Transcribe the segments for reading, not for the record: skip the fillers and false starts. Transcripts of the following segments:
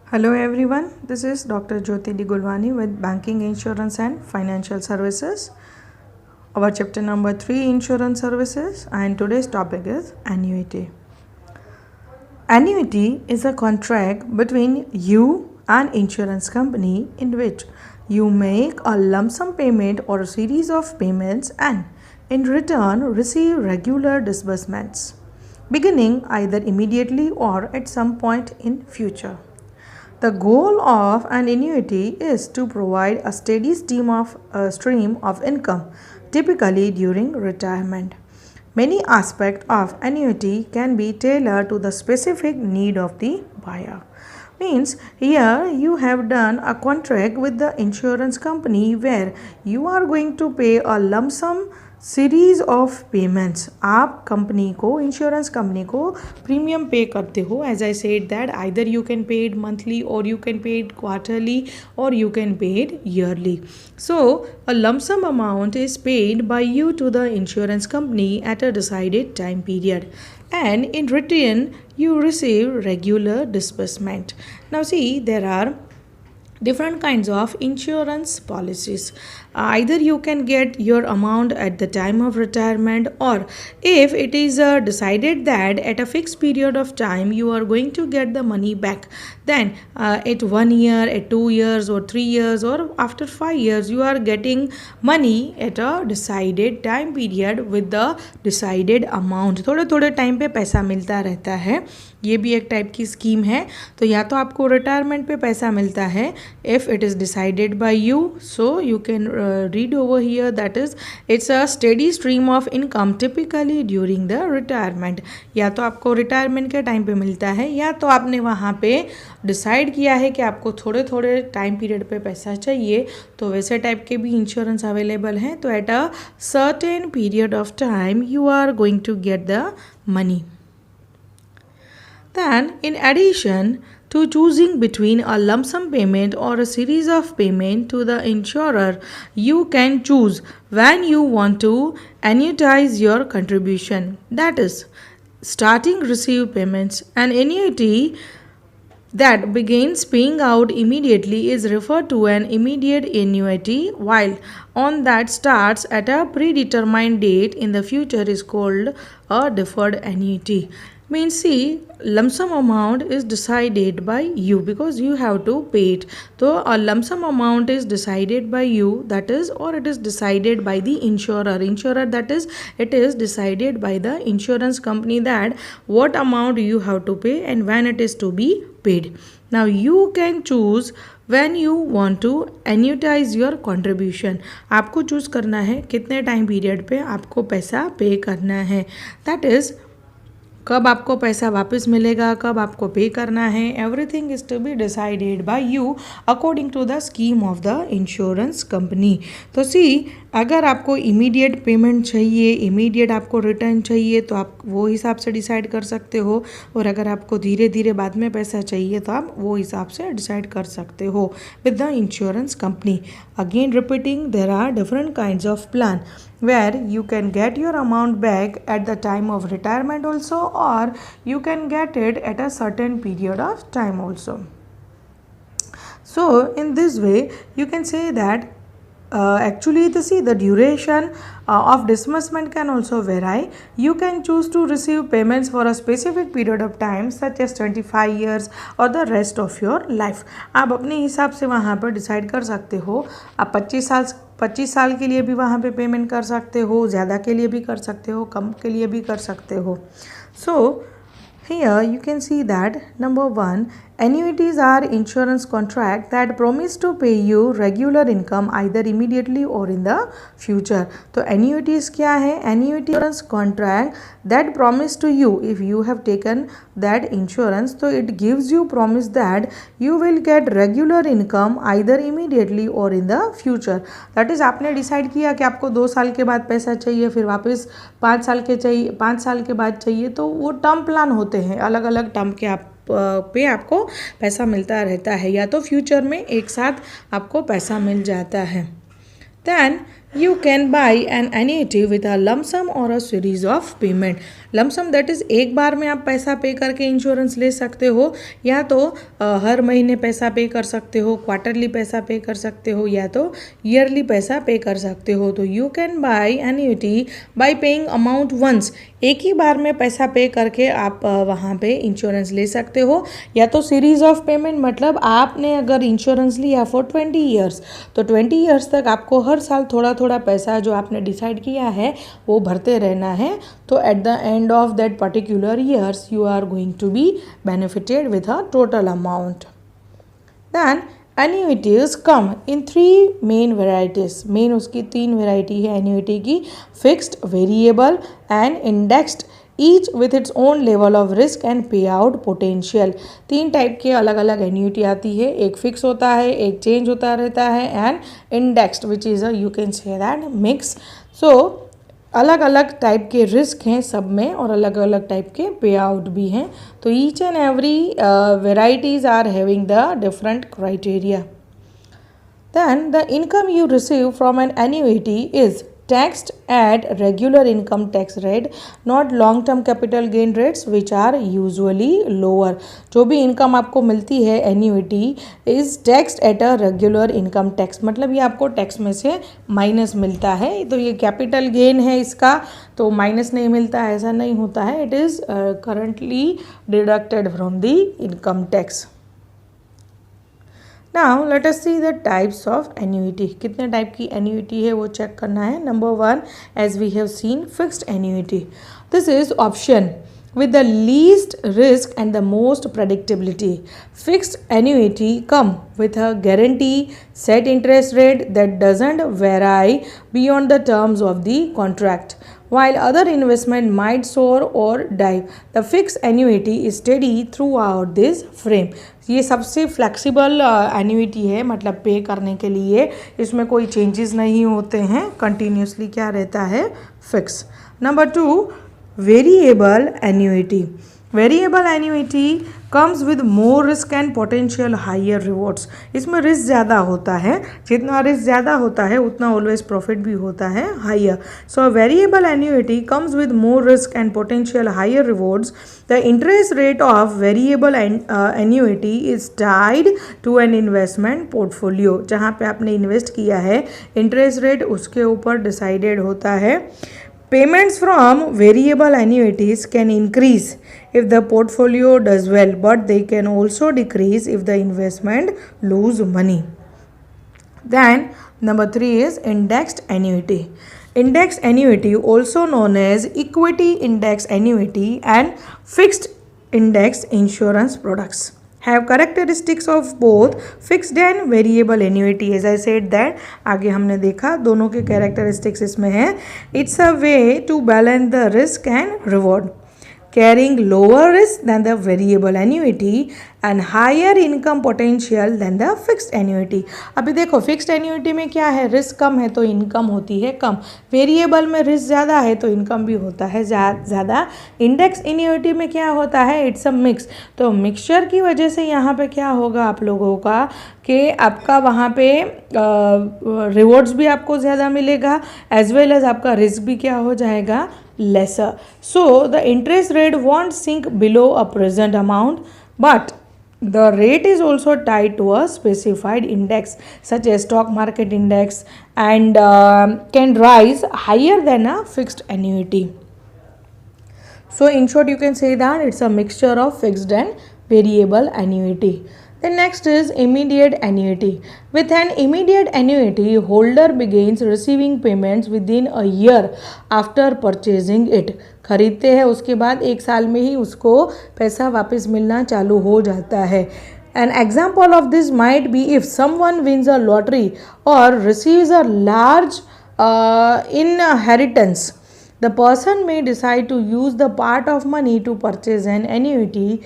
Hello everyone, this is Dr. Jyoti Digulwani with Banking, Insurance and Financial Services. Our chapter number 3 Insurance Services, and today's topic is Annuity. Annuity is a contract between you and insurance company in which you make a lump sum payment or a series of payments and in return receive regular disbursements beginning either immediately or at some point in future. The goal of an annuity is to provide a steady stream of income, typically during retirement. Many aspects of annuity can be tailored to the specific need of the buyer. Means here you have done a contract with the insurance company where you are going to pay a lump sum series of payments आप company को insurance company को premium pay करते हो as I said that either you can pay it monthly और you can pay it quarterly और you can pay it yearly so a lump sum amount is paid by you to the insurance company at a decided time period and in return you receive regular disbursement. Now see, there are different kinds of insurance policies. Either you can get your amount at the time of retirement, or if it is decided that at a fixed period of time you are going to get the money back, then at 1 year, at 2 years or 3 years or after 5 years you are getting money at a decided time period with the decided amount. थोड़े थोड़े time पे पैसा मिलता रहता है, ये भी एक टाइप की स्कीम है. तो या तो आपको रिटायरमेंट पे पैसा मिलता है if it is decided by you, so you can read over here that is it's a steady stream of income typically during the retirement. या तो आपको रिटायरमेंट के टाइम पे मिलता है या तो आपने वहाँ पे डिसाइड किया है कि आपको थोड़े थोड़े टाइम पीरियड पे पैसा चाहिए, तो वैसे टाइप के भी इंश्योरेंस अवेलेबल हैं. तो at a certain period of time you are going to get the money. Then, in addition to choosing between a lump sum payment or a series of payment to the insurer, you can choose when you want to annuitize your contribution. That is, starting receive payments. An annuity that begins paying out immediately is referred to an immediate annuity, while one that starts at a predetermined date in the future is called a deferred annuity. Means see, lump sum amount is decided by you because you have to pay it. So a lump sum amount is decided by you, that is, or it is decided by the insurer, that is, it is decided by the insurance company that what amount you have to pay and when it is to be paid. Now you can choose when you want to annuitize your contribution. आपको choose करना है कितने time period पे आपको पैसा पे करना है, दैट इज कब आपको पैसा वापस मिलेगा, कब आपको पे करना है. Everything is to be decided by you according to the scheme of the insurance company. तो सी, अगर आपको इमीडिएट पेमेंट चाहिए, इमीडिएट आपको रिटर्न चाहिए, तो आप वो हिसाब से डिसाइड कर सकते हो, और अगर आपको धीरे धीरे बाद में पैसा चाहिए तो आप वो हिसाब से डिसाइड कर सकते हो with the insurance company. Again repeating, there are different kinds of plan where you can get your amount back at the time of retirement also, or you can get it at a certain period of time also. So in this way you can say that actually the duration of disbursement can also vary. You can choose to receive payments for a specific period of time such as 25 years or the rest of your life. आप अपने हिसाब से वहाँ पर decide कर सकते हो. आप 25 साल के लिए भी वहाँ पे पेमेंट कर सकते हो, ज़्यादा के लिए भी कर सकते हो, कम के लिए भी कर सकते हो. सो here you can see that number 1, annuities are insurance contract that promise to pay you regular income either immediately or in the future. तो annuities क्या है? Annuity insurance contract that promise to you, if you have taken that insurance, so it gives you promise that you will get regular income either immediately or in the future. That is, आपने decide किया कि आपको 2 साल के बाद पैसा चाहिए, फिर वापस 5 साल के चाहिए, 5 साल के बाद चाहिए, तो वो टर्म प्लान होते हैं, अलग अलग टर्म के आप पे आपको पैसा मिलता रहता है, या तो फ्यूचर में एक साथ आपको पैसा मिल जाता है. Then You can buy an annuity with a lump sum or a series of payment. Lump sum that is एक बार में आप पैसा पे करके इंश्योरेंस ले सकते हो, या तो हर महीने पैसा पे कर सकते हो, क्वार्टरली पैसा पे कर सकते हो, या तो ईयरली पैसा पे कर सकते हो. तो you can buy annuity by paying amount once. एक ही बार में पैसा पे करके आप वहाँ पे इंश्योरेंस ले सकते हो, या तो सीरीज ऑफ पेमेंट, मतलब आपने अगर इंश्योरेंस लिया फॉर 20 ईयर्स, तो 20 ईयर्स तक आपको हर साल थोड़ा थोड़ा पैसा जो आपने डिसाइड किया है वो भरते रहना है. तो at the end of that particular years you are going to be benefited with a total amount. Then annuities come in three main varieties. main उसकी तीन वेराइटी है annuity की: fixed, variable and indexed, each with its own level of risk and payout potential. तीन type के अलग अलग annuity आती है. एक फिक्स होता है, एक चेंज होता रहता है, and indexed which is a you can say that mix. So अलग अलग टाइप के रिस्क हैं सब में, और अलग अलग टाइप के पे आउट भी हैं. तो each and every varieties are having the different criteria. Then the income you receive from an annuity is taxed at regular income tax rate, not long term capital gain rates which are usually lower. जो भी income आपको मिलती है annuity is taxed at a regular income tax, मतलब ये आपको tax में से माइनस मिलता है. तो ये कैपिटल गेन है इसका, तो माइनस नहीं मिलता है, ऐसा नहीं होता है. It is currently deducted from the income tax. Now let us see the types of annuity. कितने टाइप की एन्युइटी है वो चेक करना है. Number one, as we have seen, fixed annuity. This is option with the least risk and the most predictability. Fixed annuity come with a guarantee set interest rate that doesn't vary beyond the terms of the contract. While other investment might soar or dive, the fixed annuity is steady throughout this frame. ये सबसे flexible annuity है, मतलब पे करने के लिए इसमें कोई चेंजेस नहीं होते हैं, कंटिन्यूसली क्या रहता है, fix. Number two, variable annuity. Variable annuity comes with more risk and potential higher rewards. इसमें रिस्क ज़्यादा होता है, जितना रिस्क ज़्यादा होता है उतना ऑलवेज प्रॉफिट भी होता है higher. So variable annuity comes with more risk and potential higher rewards. The interest rate of variable annuity is tied to an investment portfolio. जहाँ पे आपने इन्वेस्ट किया है, इंटरेस्ट रेट उसके ऊपर डिसाइडेड होता है. Payments from variable annuities can increase if the portfolio does well, but they can also decrease if the investment lose money. Then number three is indexed annuity. Indexed annuity, also known as equity index annuity and fixed index insurance products, have characteristics of both fixed and variable annuity. As I said that आगे हमने देखा दोनों के characteristics इसमें है. It's a way to balance the risk and reward, carrying lower risk than the variable annuity and higher income potential than the fixed annuity. अभी देखो fixed annuity में क्या है, रिस्क कम है तो इनकम होती है कम. वेरिएबल में रिस्क ज़्यादा है तो इनकम भी होता है ज़्यादा. इंडेक्स एन्युइटी में क्या होता है, इट्स अ मिक्स. तो मिक्सचर की वजह से यहाँ पे क्या होगा आप लोगों का कि आपका वहाँ पे रिवॉर्ड्स भी आपको ज़्यादा मिलेगा, एज वेल एज आपका रिस्क भी क्या हो जाएगा, lesser. So the interest rate won't sink below a present amount, but the rate is also tied to a specified index such as stock market index, and can rise higher than a fixed annuity. So in short you can say that it's a mixture of fixed and variable annuity. The next is immediate annuity. With an immediate annuity, holder begins receiving payments within a year after purchasing it. खरीदते हैं उसके बाद एक साल में ही उसको पैसा वापस मिलना चालू हो जाता है. An example of this might be if someone wins a lottery or receives a large inheritance. The person may decide to use the part of money to purchase an annuity,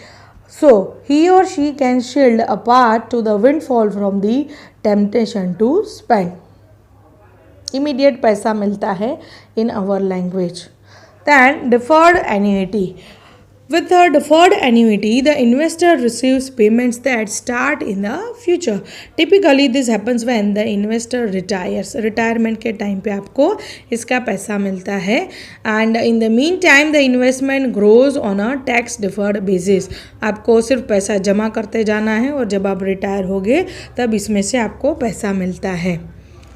so he or she can shield a part to the windfall from the temptation to spend. Immediate पैसा मिलता है in our language. Then deferred annuity. With the deferred annuity, the investor receives payments that start in the future. Typically, this happens when the investor retires. Retirement के time पे आपको इसका पैसा मिलता है. And in the meantime, the investment grows on a tax deferred basis. आपको सिर्फ पैसा जमा करते जाना है और जब आप रिटायर होगे तब इसमें से आपको पैसा मिलता है.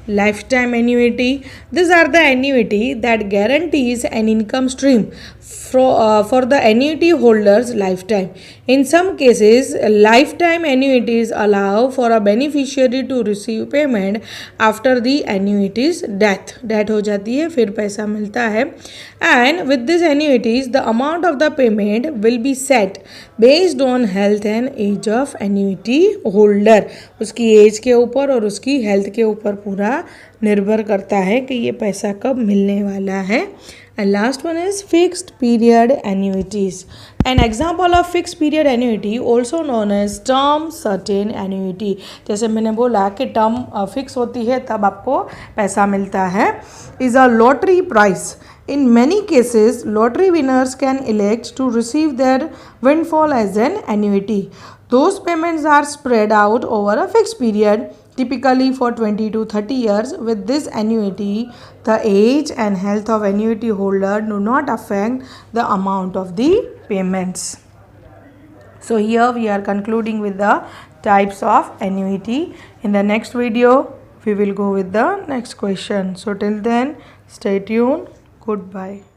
Lifetime annuity. These are the annuity that guarantees an income stream for the annuity holder's lifetime. In some cases, lifetime annuities allow for a beneficiary to receive payment after the annuity's death. Death हो जाती है फिर पैसा मिलता है. And with these annuities, the amount of the payment will be set based on health and age of annuity holder. उसकी as के ऊपर और उसकी हेल्थ के ऊपर पूरा निर्भर करता है कि ये पैसा कब मिलने वाला है. And last one is fixed period annuities. An example of fixed period annuity, also known as term certain annuity. जैसे मैंने बोला कि टर्म फिक्स होती है तब आपको पैसा मिलता है. Is a lottery price. In many cases, lottery winners can elect to receive their windfall as an annuity. Those payments are spread out over a fixed period, typically for 20 to 30 years. With this annuity, the age and health of annuity holder do not affect the amount of the payments. So here we are concluding with the types of annuity. In the next video, we will go with the next question. So till then, stay tuned. Goodbye.